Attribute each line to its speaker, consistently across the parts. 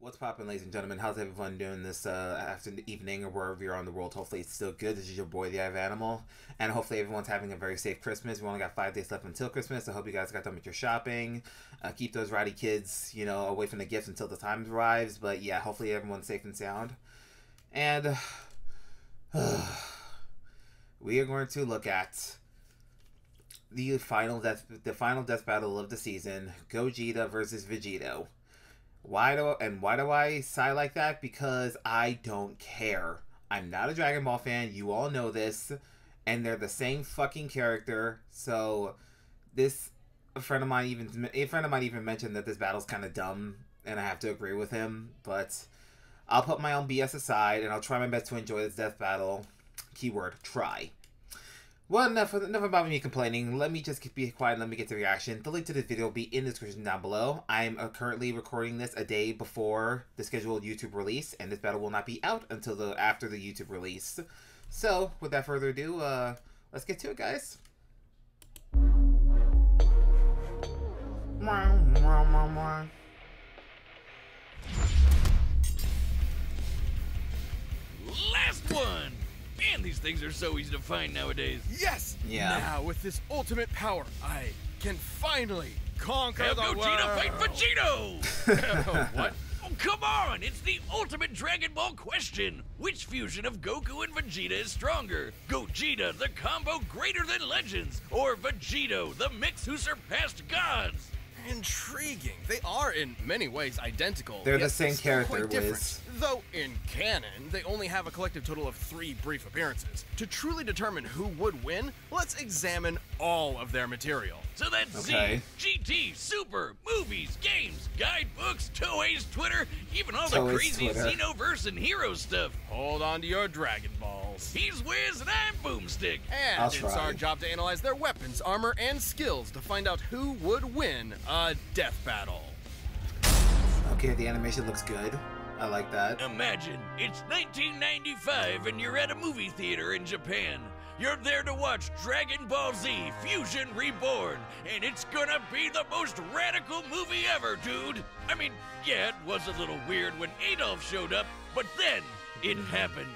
Speaker 1: What's poppin', ladies and gentlemen? How's everyone doing this afternoon, evening, or wherever you're on the world? Hopefully it's still good. This is your boy, the Ivanimal, and hopefully everyone's having a very safe Christmas. We only got 5 days left until Christmas. I hope you guys got done with your shopping. Keep those rowdy kids, you know, away from the gifts until the time arrives. But yeah, hopefully everyone's safe and sound. And we are going to look at the final death battle of the season: Gogeta versus Vegito. Why do I sigh like that? Because I don't care. I'm not a Dragon Ball fan. You all know this, and they're the same fucking character. So, a friend of mine even mentioned that this battle's kind of dumb, and I have to agree with him. But I'll put my own BS aside, and I'll try my best to enjoy this death battle. Keyword: try. Well, enough about me complaining. Let me just be quiet and let me get the reaction. The link to this video will be in the description down below. I'm currently recording this a day before the scheduled YouTube release, and this battle will not be out until after the YouTube release. So, without further ado, let's get to it, guys.
Speaker 2: Last one! Man, these things are so easy to find nowadays.
Speaker 3: Yes!
Speaker 1: Yeah.
Speaker 3: Now, with this ultimate power, I can finally conquer the world!
Speaker 2: Gogeta fight Vegito!
Speaker 3: What?
Speaker 2: Oh, come on! It's the ultimate Dragon Ball question! Which fusion of Goku and Vegeta is stronger? Gogeta, the combo greater than legends, or Vegito, the mix who surpassed gods?
Speaker 3: Intriguing. They are in many ways identical.
Speaker 1: They're the
Speaker 3: yet
Speaker 1: same
Speaker 3: still
Speaker 1: character,
Speaker 3: quite different.
Speaker 1: Wiz.
Speaker 3: Though in canon, they only have a collective total of 3 brief appearances. To truly determine who would win, let's examine all of their material.
Speaker 2: So that's
Speaker 1: Okay.
Speaker 2: Z, GT, Super, movies, games, guidebooks, Toei's Twitter, even all the
Speaker 1: Toei's
Speaker 2: crazy
Speaker 1: Twitter.
Speaker 2: Xenoverse and hero stuff.
Speaker 3: Hold on to your Dragon Balls.
Speaker 2: He's Wiz and I'm Boomstick.
Speaker 1: I'll
Speaker 3: And it's
Speaker 1: try.
Speaker 3: our job to analyze their weapons, armor, and skills to find out who would win a death battle.
Speaker 1: Okay, the animation looks good. I like that.
Speaker 2: Imagine, it's 1995 and you're at a movie theater in Japan. You're there to watch Dragon Ball Z Fusion Reborn, and it's gonna be the most radical movie ever, dude. I mean, yeah, it was a little weird when Adolf showed up, but then it happened.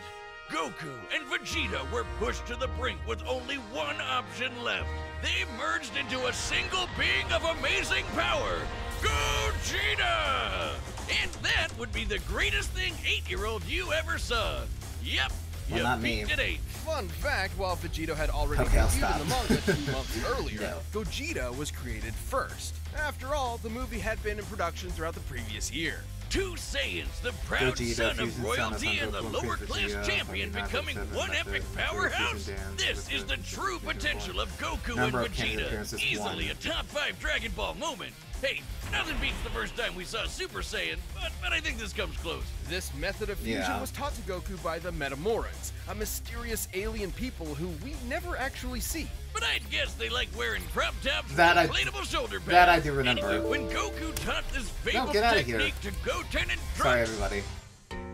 Speaker 2: Goku and Vegeta were pushed to the brink with only one option left. They merged into a single being of amazing power, Gogeta! And that would be the greatest thing 8-year-old you ever saw. Yep,
Speaker 1: Well,
Speaker 2: you
Speaker 1: not me.
Speaker 2: peaked at 8.
Speaker 3: Fun fact, while Vegito had already
Speaker 1: Okay, I'll
Speaker 3: debuted in the
Speaker 1: stop.
Speaker 3: manga 2 months earlier,
Speaker 1: No.
Speaker 3: Gogeta was created first. After all, the movie had been in production throughout the previous year.
Speaker 2: Two Saiyans, the proud
Speaker 1: Gogeta,
Speaker 2: son
Speaker 1: fusion
Speaker 2: of
Speaker 1: son
Speaker 2: royalty
Speaker 1: of
Speaker 2: and the
Speaker 1: Goku,
Speaker 2: lower class
Speaker 1: Vegeta,
Speaker 2: champion
Speaker 1: 49,
Speaker 2: becoming
Speaker 1: 7,
Speaker 2: one
Speaker 1: method,
Speaker 2: epic
Speaker 1: fusion
Speaker 2: powerhouse.
Speaker 1: dance,
Speaker 2: This is the true potential of Goku and
Speaker 1: Number of cameo
Speaker 2: Vegeta.
Speaker 1: appearances,
Speaker 2: Easily
Speaker 1: 1.
Speaker 2: a top 5 Dragon Ball moment. Hey, nothing beats the first time we saw Super Saiyan, but I think this comes close.
Speaker 3: This method of fusion
Speaker 1: Yeah.
Speaker 3: was taught to Goku by the Metamorans, a mysterious alien people who we never actually see.
Speaker 2: But I'd guess they like wearing crop tops
Speaker 1: That
Speaker 2: with
Speaker 1: I-
Speaker 2: inflatable shoulder pads.
Speaker 1: that I do remember.
Speaker 2: Anyway, when Goku taught this fabled
Speaker 1: get outta here.
Speaker 2: technique to Goten and
Speaker 1: Sorry,
Speaker 2: Trunks,
Speaker 1: everybody.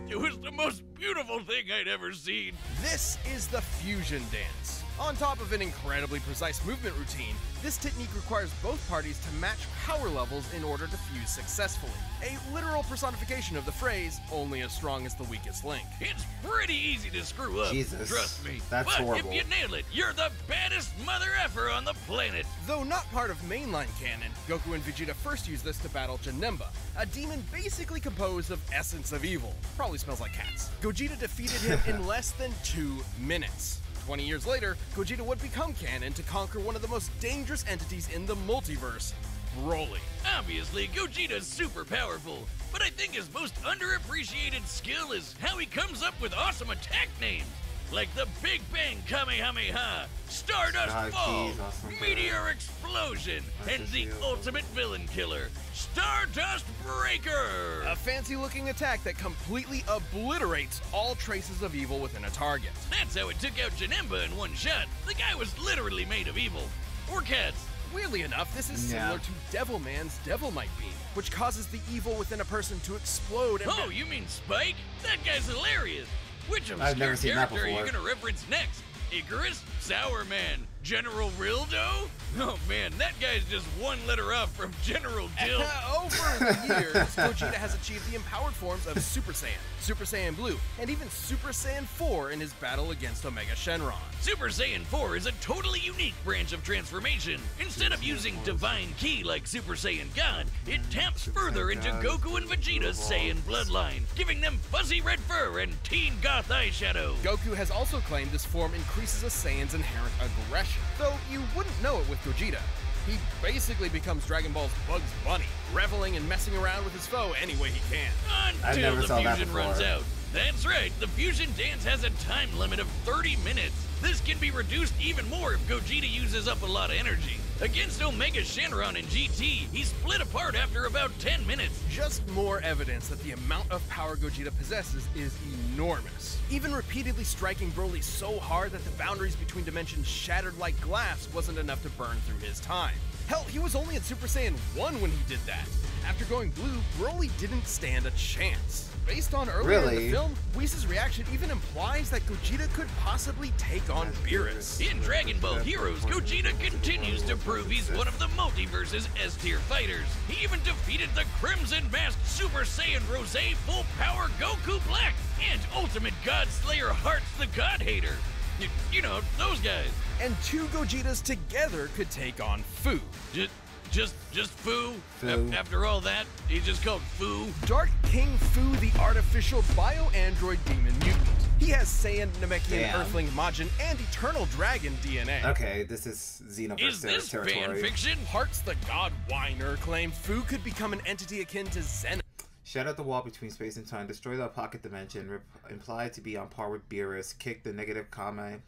Speaker 2: it was the most beautiful thing I'd ever seen.
Speaker 3: This is the fusion dance. On top of an incredibly precise movement routine, this technique requires both parties to match power levels in order to fuse successfully. A literal personification of the phrase, only as strong as the weakest link.
Speaker 2: It's pretty easy to screw up.
Speaker 1: Jesus,
Speaker 2: Trust me.
Speaker 1: that's
Speaker 2: but
Speaker 1: horrible.
Speaker 2: if you nail it, you're the baddest mother effer on the planet.
Speaker 3: Though not part of mainline canon, Goku and Vegeta first used this to battle Janemba, a demon basically composed of essence of evil. Probably smells like cats. Gogeta defeated him in less than 2 minutes. 20 years later, Gogeta would become canon to conquer one of the most dangerous entities in the multiverse, Broly.
Speaker 2: Obviously, Gogeta's super powerful, but I think his most underappreciated skill is how he comes up with awesome attack names. Like the Big Bang Kamehameha, Stardust
Speaker 1: God,
Speaker 2: Fall,
Speaker 1: geez, awesome.
Speaker 2: Meteor Explosion,
Speaker 1: That's
Speaker 2: and
Speaker 1: a
Speaker 2: the
Speaker 1: shield.
Speaker 2: ultimate villain killer, Stardust Breaker!
Speaker 3: A fancy-looking attack that completely obliterates all traces of evil within a target.
Speaker 2: That's how it took out Janemba in one shot. The guy was literally made of evil. Or cats.
Speaker 3: Weirdly enough, this is
Speaker 1: Yeah.
Speaker 3: similar to Devilman's Devilmight Beam, which causes the evil within a person to explode and
Speaker 2: Oh, you mean Spike? That guy's hilarious. Which
Speaker 1: I've
Speaker 2: obscure
Speaker 1: never seen that
Speaker 2: character are you
Speaker 1: before.
Speaker 2: gonna reference next? Icarus? Sour Man. General Rildo? Oh man, that guy's just one letter up from General Dill.
Speaker 3: Over the years, Gogeta has achieved the empowered forms of Super Saiyan, Super Saiyan Blue, and even Super Saiyan 4 in his battle against Omega Shenron.
Speaker 2: Super Saiyan 4 is a totally unique branch of transformation. Instead of using Divine Ki like Super Saiyan God, it taps further into Goku and Vegeta's Saiyan bloodline, giving them fuzzy red fur and teen goth eyeshadow.
Speaker 3: Goku has also claimed this form increases a Saiyan's inherent aggression, though you wouldn't know it with Gogeta. He basically becomes Dragon Ball's Bugs Bunny, reveling and messing around with his foe any way he can.
Speaker 2: Until the fusion runs out. That's right, the fusion dance has a time limit of 30 minutes. This can be reduced even more if Gogeta uses up a lot of energy. Against Omega Shenron and GT, he split apart after about 10 minutes.
Speaker 3: Just more evidence that the amount of power Gogeta possesses is enormous. Even repeatedly striking Broly so hard that the boundaries between dimensions shattered like glass wasn't enough to burn through his time. Hell, he was only in Super Saiyan 1 when he did that. After going blue, Broly didn't stand a chance. Based on earlier in the film, Whis' reaction even implies that Gogeta could possibly take on Beerus.
Speaker 2: In Dragon Ball Heroes, Gogeta continues to prove he's one of the multiverse's S-tier fighters. He even defeated the Crimson Masked Super Saiyan Rose Full Power Goku Black and Ultimate God Slayer Hearts the God Hater. You know, those guys.
Speaker 3: And two Gogetas together could take on Fu.
Speaker 2: Just Fu? After all that, he's just called Fu?
Speaker 3: Dark King Fu, the artificial bio-android demon mutant. He has Saiyan, Namekian, Earthling, Majin, and Eternal Dragon DNA.
Speaker 1: Okay, this is Xenoverse territory.
Speaker 2: Fan fiction?
Speaker 3: Hearts the God Whiner claimed Fu could become an entity akin to Zen.
Speaker 1: Shatter the wall between space and time, destroy the pocket dimension, implied to be on par with Beerus, kick the negative karma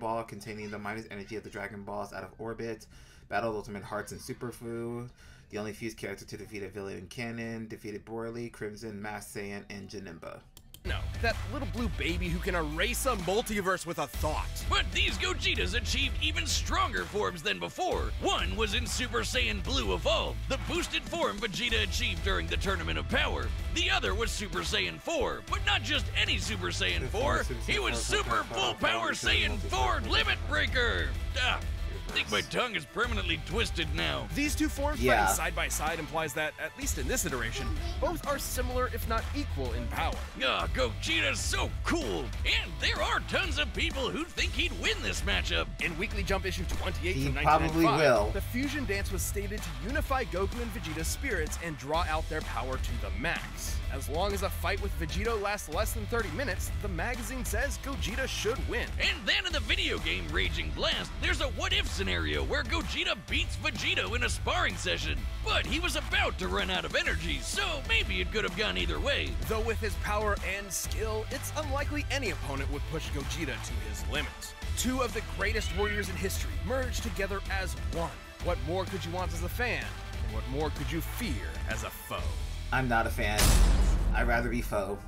Speaker 1: ball containing the minus energy of the Dragon Balls out of orbit, battle Ultimate Hearts and Super Fu, the only fused character to defeat a villain in canon, defeated Broly, Crimson, Masked Saiyan, and Janemba.
Speaker 3: No, that little blue baby who can erase a multiverse with a thought.
Speaker 2: But these Gogetas achieved even stronger forms than before. One was in Super Saiyan Blue Evolved, the boosted form Vegeta achieved during the Tournament of Power. The other was Super Saiyan 4, but not just any Super Saiyan 4. He was Super Full Power Saiyan 4 Limit Breaker. I think my tongue is permanently twisted now.
Speaker 3: These two forms fighting side by side implies that, at least in this iteration, both are similar if not equal in power.
Speaker 2: Gogeta's so cool! And there are tons of people who think he'd win this matchup.
Speaker 3: In Weekly Jump issue 28
Speaker 1: he
Speaker 3: from 1995,
Speaker 1: probably will.
Speaker 3: The fusion dance was stated to unify Goku and Vegeta's spirits and draw out their power to the max. As long as a fight with Vegito lasts less than 30 minutes, the magazine says Gogeta should win.
Speaker 2: And then in the video game Raging Blast, there's a what-if scenario where Gogeta beats Vegito in a sparring session. But he was about to run out of energy, so maybe it could have gone either way.
Speaker 3: Though with his power and skill, it's unlikely any opponent would push Gogeta to his limit. Two of the greatest warriors in history merged together as one. What more could you want as a fan? And what more could you fear as a foe?
Speaker 1: I'm not a fan. I'd rather be foe.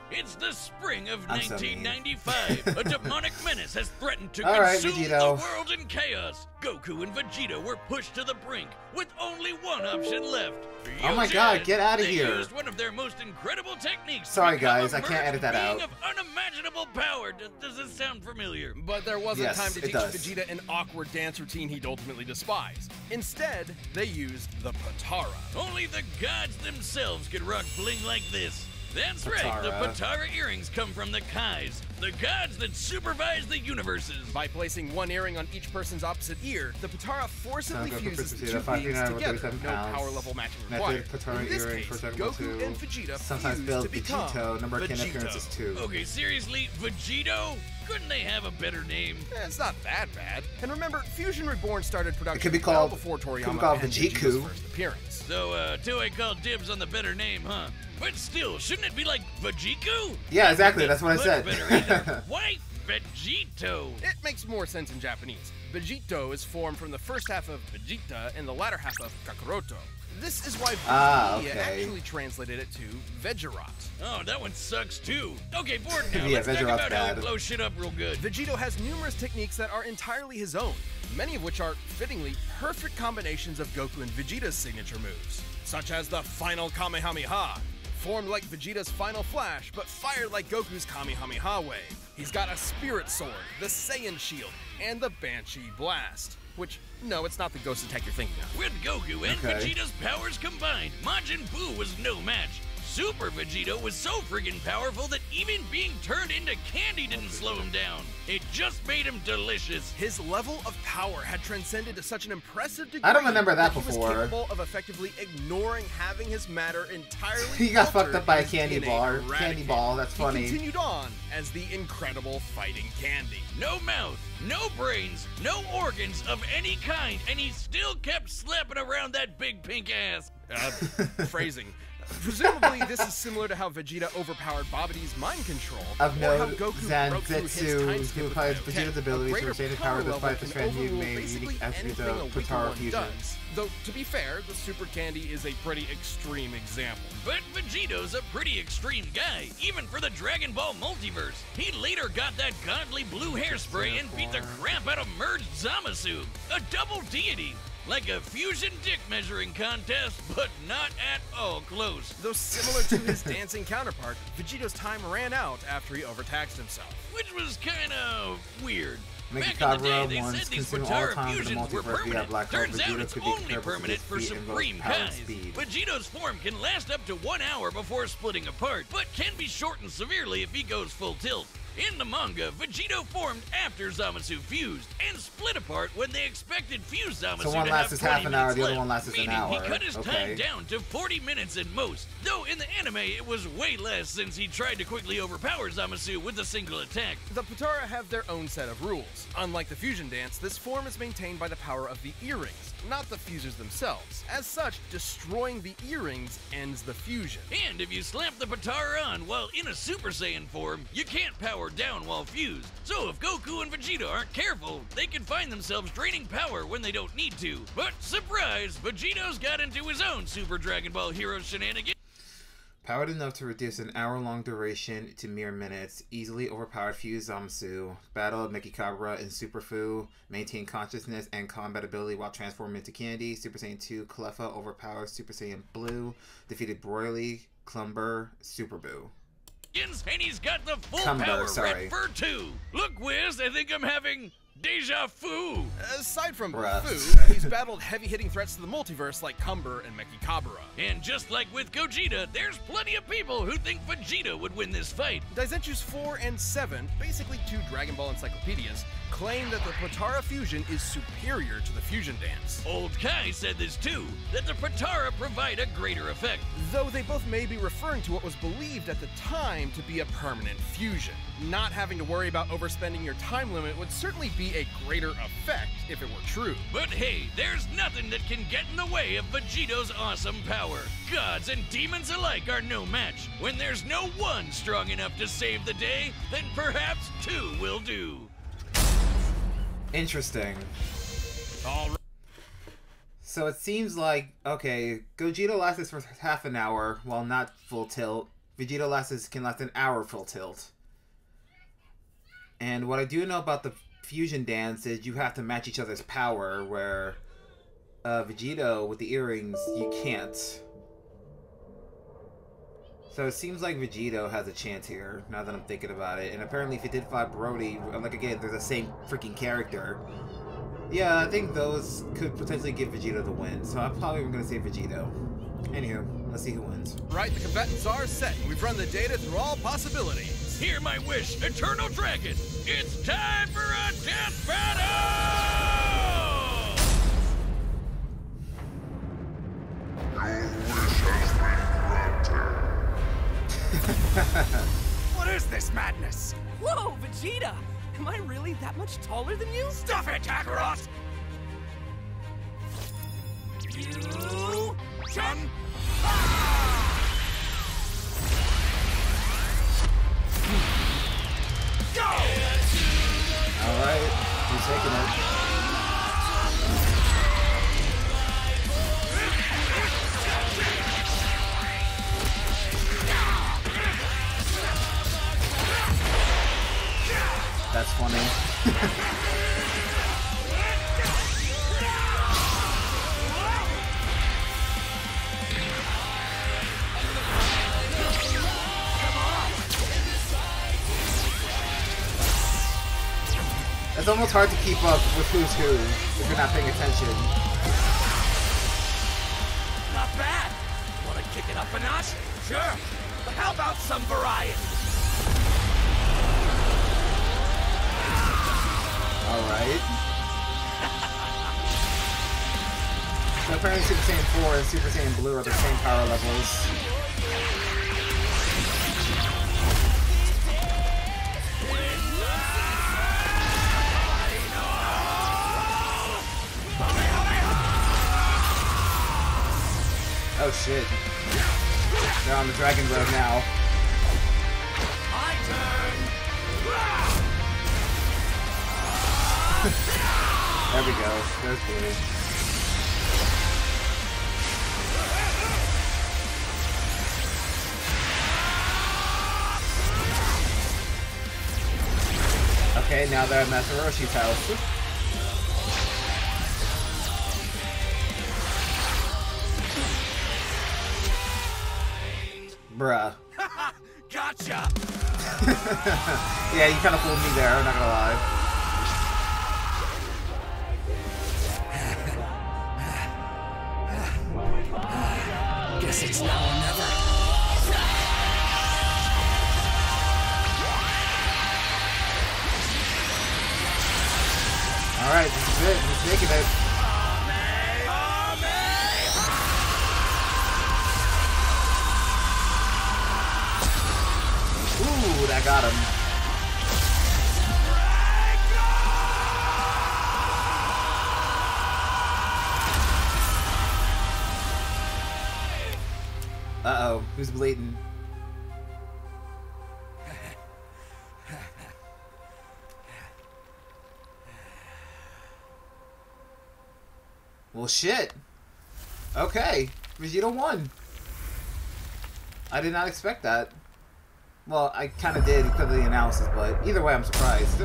Speaker 2: It's the spring of 1995. A demonic menace has threatened to consume the world in chaos. Goku and Vegeta were pushed to the brink with only one option left.
Speaker 1: Oh my god, get out of here.
Speaker 2: They used one of their most incredible techniques.
Speaker 1: Sorry guys, I can't edit that out.
Speaker 2: Of unimaginable power. Does this sound familiar?
Speaker 3: But there wasn't time to teach Vegeta an awkward dance routine he'd ultimately despise. Instead, they used the Patara.
Speaker 2: Only the gods themselves could rock bling like this. That's right, the Patara earrings come from the Kais, the gods that supervise the universes.
Speaker 3: By placing one earring on each person's opposite ear, the Patara forcibly fuses the two beings together, no power level matching required. In this case, Goku and Vegeta
Speaker 1: sometimes
Speaker 3: fuse
Speaker 1: spelled
Speaker 3: to become
Speaker 1: Vegito, number of appearances 2.
Speaker 2: Okay, seriously, Vegito? Couldn't they have a better name?
Speaker 3: It's not that bad. And remember, Fusion Reborn started production
Speaker 1: it could be called,
Speaker 3: before Toriyama
Speaker 1: could be called
Speaker 3: and
Speaker 1: Vegito.
Speaker 3: first appearance.
Speaker 2: So, Toei called dibs on the better name, huh? But still, shouldn't it be like Vegito?
Speaker 1: Yeah, exactly, that's what I said.
Speaker 2: Why Vegito?
Speaker 3: It makes more sense in Japanese. Vegito is formed from the first half of Vegeta and the latter half of Kakaroto. This is why Wikipedia actually translated it to Vegerot.
Speaker 2: Oh, that one sucks too. Okay, bored now.
Speaker 1: Yeah,
Speaker 2: Let's talk about how he blows shit up real good.
Speaker 3: Vegito has numerous techniques that are entirely his own, many of which are, fittingly, perfect combinations of Goku and Vegeta's signature moves, such as the final Kamehameha, formed like Vegeta's Final Flash, but fired like Goku's Kamehameha Wave. He's got a Spirit Sword, the Saiyan Shield, and the Banshee Blast. Which, no, it's not the ghost attack you're thinking of.
Speaker 2: With Goku and Vegeta's powers combined, Majin Buu was no match. Super Vegito was so friggin' powerful that even being turned into candy didn't slow him down. It just made him delicious.
Speaker 3: His level of power had transcended to such an impressive degree.
Speaker 1: I don't remember that before.
Speaker 3: He was capable of effectively ignoring having his matter entirely.
Speaker 1: He got fucked up by a
Speaker 3: candy
Speaker 1: ball. That's funny.
Speaker 3: He continued on as the incredible fighting Candy.
Speaker 2: No mouth, no brains, no organs of any kind, and he still kept slapping around that big pink ass.
Speaker 3: Phrasing. Presumably, this is similar to how Vegeta overpowered Babadi's mind control,
Speaker 1: of
Speaker 3: or how
Speaker 1: no
Speaker 3: Goku broke through his time skip
Speaker 1: who applies Vegeta's ability to retain his power despite the strand you may unique attributes of Potara fusion.
Speaker 3: Though, to be fair, the Super Candy is a pretty extreme example.
Speaker 2: But Vegito's a pretty extreme guy, even for the Dragon Ball multiverse. He later got that godly blue hairspray and beat the crap out of merged Zamasu, a double deity. Like a fusion dick measuring contest, but not at all close.
Speaker 3: Though similar to his dancing counterpart, Vegito's time ran out after he overtaxed himself.
Speaker 2: Which was kinda weird.
Speaker 1: Back
Speaker 2: in the day, they said these Potara fusions were permanent. Turns out it's only permanent for Supreme Kais. Vegito's form can last up to 1 hour before splitting apart, but can be shortened severely if he goes full tilt. In the manga, Vegito formed after Zamasu fused, and split apart when they expected fused Zamasu
Speaker 1: so one
Speaker 2: to
Speaker 1: lasts
Speaker 2: have
Speaker 1: 20 half an hour, the other
Speaker 2: left,
Speaker 1: one lasts an hour.
Speaker 2: He cut his time down to 40 minutes at most, though in the anime it was way less since he tried to quickly overpower Zamasu with a single attack.
Speaker 3: The Potara have their own set of rules. Unlike the fusion dance, this form is maintained by the power of the earrings, not the fusers themselves. As such, destroying the earrings ends the fusion.
Speaker 2: And if you slap the Potara on while in a Super Saiyan form, you can't power down while fused. So if Goku and Vegeta aren't careful, they can find themselves draining power when they don't need to. But surprise, Vegito's got into his own Super Dragon Ball Hero shenanigans.
Speaker 1: Powered enough to reduce an hour-long duration to mere minutes, easily overpowered fused Zamasu, battled Mekikabra and Super Fu, maintained consciousness and combat ability while transforming into Candy. Super Saiyan 2 Cleffa overpowered Super Saiyan Blue, defeated Broly, Clumber, Super Buu.
Speaker 2: And he's got the full power red fur too. Look, Wiz, I think I'm having deja vu.
Speaker 3: Aside from
Speaker 1: Bruh.
Speaker 3: Fu, he's battled heavy-hitting threats to the multiverse like Cumber and Mekikabra.
Speaker 2: And just like with Gogeta, there's plenty of people who think Vegeta would win this fight.
Speaker 3: Daizenshus 4 and 7, basically two Dragon Ball encyclopedias, claim that the Potara fusion is superior to the fusion dance.
Speaker 2: Old Kai said this too, that the Potara provide a greater effect.
Speaker 3: Though they both may be referring to what was believed at the time to be a permanent fusion. Not having to worry about overspending your time limit would certainly be a greater effect if it were true.
Speaker 2: But hey, there's nothing that can get in the way of Vegito's awesome power. Gods and demons alike are no match. When there's no one strong enough to save the day, then perhaps two will do.
Speaker 1: Interesting.
Speaker 3: All right.
Speaker 1: So it seems like, okay, Gogeta lasts for half an hour while not full tilt. Vegeta can last an hour full tilt. And what I do know about the fusion dance is you have to match each other's power, where Vegito with the earrings, you can't. So it seems like Vegito has a chance here, now that I'm thinking about it. And apparently if he did fight Brody, like again, they're the same freaking character. Yeah, I think those could potentially give Vegito the win. So I'm probably going to say Vegito. Anywho, let's see who wins.
Speaker 3: Right, the combatants are set. We've run the data through all possibilities.
Speaker 2: Hear my wish, Eternal Dragon. It's time for a death battle!
Speaker 4: What is this madness?
Speaker 5: Whoa, Vegeta! Am I really that much taller than you?
Speaker 4: Stuff it, Kakarot! Chun! Go!
Speaker 1: Alright, he's taking it. That's funny. It's almost hard to keep up with who's who if you're not paying attention.
Speaker 4: Not bad. Want to kick it up a notch? Sure. But how about some variety?
Speaker 1: Alright. So apparently Super Saiyan 4 and Super Saiyan Blue are the same power levels. Oh shit. They're on the Dragon Road now.
Speaker 4: My turn.
Speaker 1: There we go. There's Blue. Okay, now they're at Master Roshi's house. Bruh.
Speaker 4: Gotcha.
Speaker 1: Yeah, you kind of fooled me there, I'm not gonna lie.
Speaker 4: Guess it's now or never.
Speaker 1: Alright, this is it. He's making it. Ooh, that got him. Uh-oh, who's bleeding? Well, shit. Okay, Vegito won. I did not expect that. Well, I kind of did because of the analysis, but either way, I'm surprised.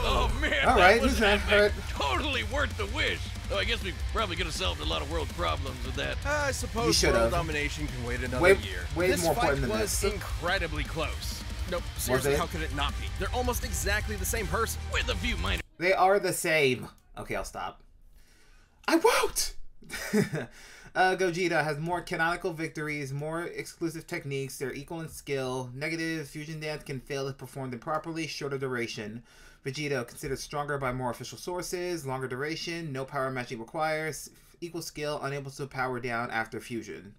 Speaker 2: Oh man,
Speaker 1: all right, who's
Speaker 2: that
Speaker 1: next?
Speaker 2: totally worth the wish. Oh, I guess we probably could have solved a lot of world problems with that.
Speaker 3: I suppose world domination can wait another year.
Speaker 1: Way
Speaker 3: this
Speaker 1: more
Speaker 3: fight
Speaker 1: important than
Speaker 3: was
Speaker 1: this.
Speaker 3: incredibly close. Nope, seriously, how could it not be? They're almost exactly the same person.
Speaker 2: With a few minor...
Speaker 1: They are the same. Okay, I'll stop. I won't! Gogeta has more canonical victories, more exclusive techniques, they're equal in skill. Negative fusion dance can fail if performed improperly, shorter duration. Vegito considered stronger by more official sources, longer duration, no power matching requires, equal skill, unable to power down after fusion.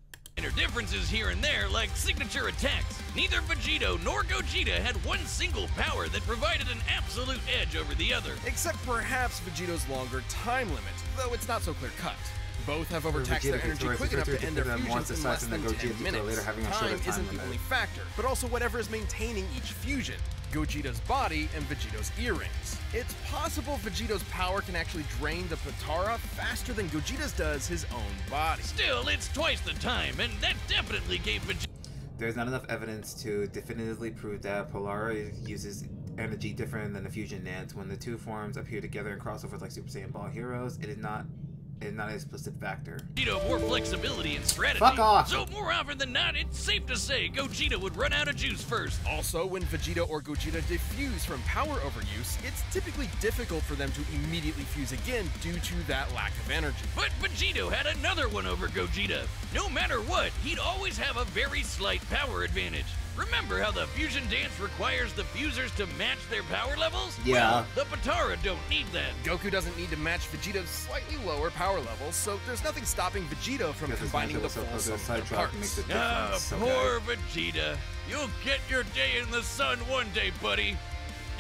Speaker 2: Differences here and there, like signature attacks. Neither Vegito nor Gogeta had one single power that provided an absolute edge over the other.
Speaker 3: Except perhaps Vegito's longer time limit, though it's not so clear-cut. Both have overtaxed their energy quick enough to end their fusions in less than 10 minutes. Time isn't the only factor, but also whatever is maintaining each fusion. Gogeta's body and Vegito's earrings. It's possible Vegito's power can actually drain the Potara faster than Gogeta's does his own body.
Speaker 2: Still, it's twice the time, and that definitely gave Vegito...
Speaker 1: There's not enough evidence to definitively prove that Polara uses energy different than the fusion dance. When the two forms appear together in crossovers like Super Saiyan Ball Heroes, it is not an explicit factor.
Speaker 2: Gogeta more flexibility and strategy.
Speaker 1: Fuck off!
Speaker 2: So more often than not, it's safe to say Gogeta would run out of juice first.
Speaker 3: Also, when Vegito or Gogeta diffuse from power overuse, it's typically difficult for them to immediately fuse again due to that lack of energy.
Speaker 2: But Vegito had another one over Gogeta. No matter what, he'd always have a very slight power advantage. Remember how the fusion dance requires the fusers to match their power levels?
Speaker 1: Yeah.
Speaker 2: Well, the Potara don't need that.
Speaker 3: Goku doesn't need to match Vegito's slightly lower power levels, so there's nothing stopping Vegito from combining the full sum of their parts.
Speaker 2: Poor Vegeta. You'll get your day in the sun one day, buddy.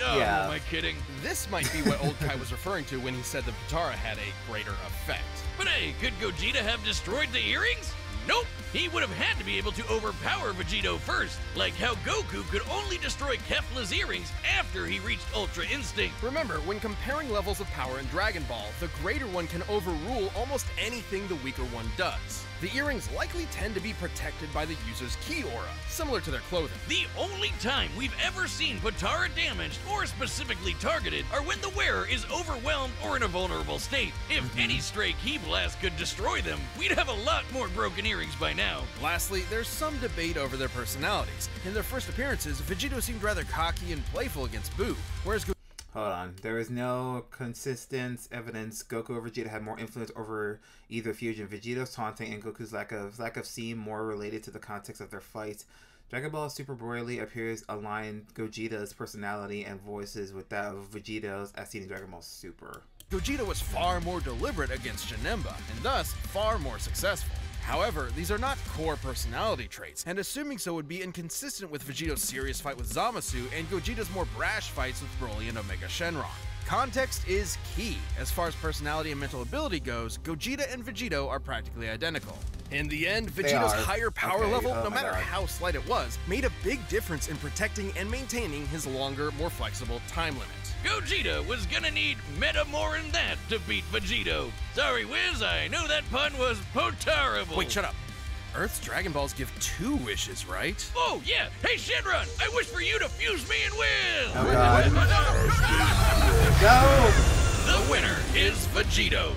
Speaker 2: Oh,
Speaker 1: yeah.
Speaker 2: Am I kidding?
Speaker 3: This might be what Old Kai was referring to when he said the Potara had a greater effect.
Speaker 2: But hey, could Gogeta have destroyed the earrings? Nope! He would have had to be able to overpower Vegito first, like how Goku could only destroy Kefla's earrings after he reached Ultra Instinct.
Speaker 3: Remember, when comparing levels of power in Dragon Ball, the greater one can overrule almost anything the weaker one does. The earrings likely tend to be protected by the user's ki aura, similar to their clothing.
Speaker 2: The only time we've ever seen Potara damaged or specifically targeted are when the wearer is overwhelmed or in a vulnerable state. If any stray ki blast could destroy them, we'd have a lot more broken earrings by now.
Speaker 3: Lastly, there's some debate over their personalities. In their first appearances, Vegito seemed rather cocky and playful against Boo, whereas
Speaker 1: Hold on. There is no consistent evidence Goku or Vegeta had more influence over either fusion. Vegito's taunting and Goku's lack of seem more related to the context of their fights. Dragon Ball Super Broly appears aligned Gogeta's personality and voices with that of Vegito's as seen in Dragon Ball Super.
Speaker 3: Gogeta was far more deliberate against Janemba, and thus far more successful. However, these are not core personality traits, and assuming so would be inconsistent with Vegito's serious fight with Zamasu and Gogeta's more brash fights with Broly and Omega Shenron. Context is key. As far as personality and mental ability goes, Gogeta and Vegito are practically identical. In the end, Vegito's higher power level, no matter how slight it was, made a big difference in protecting and maintaining his longer, more flexible time limit.
Speaker 2: Gogeta was gonna need meta more than that to beat Vegito. Sorry, Wiz, I know that pun was po-terrible.
Speaker 3: Wait, shut up. Earth's Dragon Balls give 2 wishes, right?
Speaker 2: Oh, yeah. Hey, Shenron, I wish for you to fuse me and win.
Speaker 1: Oh, God. Go!
Speaker 2: The winner is Vegito.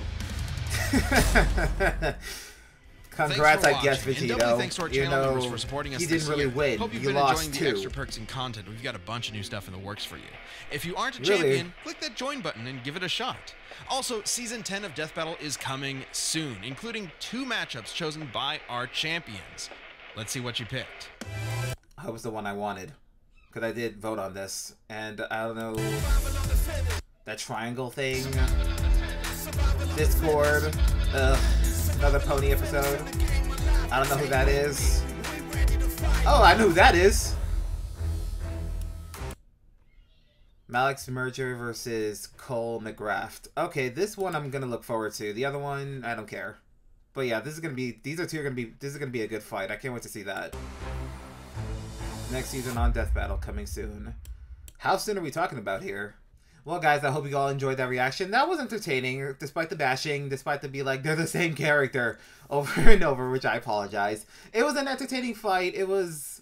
Speaker 1: Congrats, I guess,
Speaker 6: And
Speaker 1: Vegito.
Speaker 6: doubly thanks to our channel members for supporting us
Speaker 1: he
Speaker 6: this
Speaker 1: didn't really
Speaker 6: year.
Speaker 1: win.
Speaker 6: Hope you've
Speaker 1: You
Speaker 6: been
Speaker 1: lost
Speaker 6: enjoying
Speaker 1: too.
Speaker 6: the extra perks and content. We've got a bunch of new stuff in the works for you. If you aren't a
Speaker 1: Really?
Speaker 6: champion, click that join button and give it a shot. Also, Season 10 of Death Battle is coming soon, including 2 matchups chosen by our champions. Let's see what you picked.
Speaker 1: That was the one I wanted. Because I did vote on this. And I don't know... That triangle thing. Discord. Another pony episode. I don't know who that is. Oh, I know who that is. Malik's Merger versus Cole McGrath. Okay, this one I'm gonna look forward to. The other one, I don't care. But yeah, this is gonna be this is gonna be a good fight. I can't wait to see that. Next season on Death Battle coming soon. How soon are we talking about here? Well, guys, I hope you all enjoyed that reaction. That was entertaining, despite the bashing, despite the be like, they're the same character over and over, which I apologize. It was an entertaining fight. It was,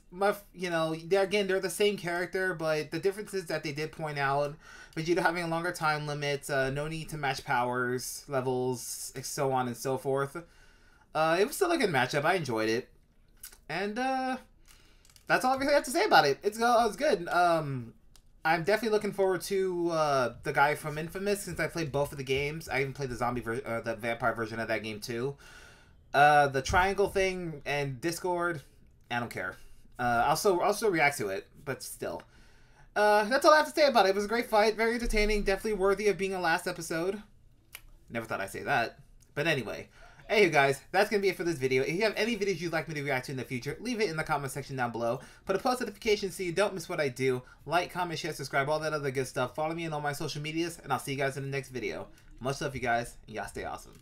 Speaker 1: you know, they're the same character, but the difference is that they did point out Vegeta having a longer time limit, no need to match powers, levels, so on and so forth. It was still a good matchup. I enjoyed it. And that's all I really have to say about it. It was good. I'm definitely looking forward to the guy from Infamous since I played both of the games. I even played the vampire version of that game too. The triangle thing and Discord, I don't care. I'll still react to it, but still. That's all I have to say about it. It was a great fight, very entertaining, definitely worthy of being a last episode. Never thought I'd say that. But anyway. Hey you guys, that's going to be it for this video. If you have any videos you'd like me to react to in the future, leave it in the comment section down below. Put a post notification so you don't miss what I do. Like, comment, share, subscribe, all that other good stuff. Follow me on all my social medias, and I'll see you guys in the next video. Much love you guys, and y'all stay awesome.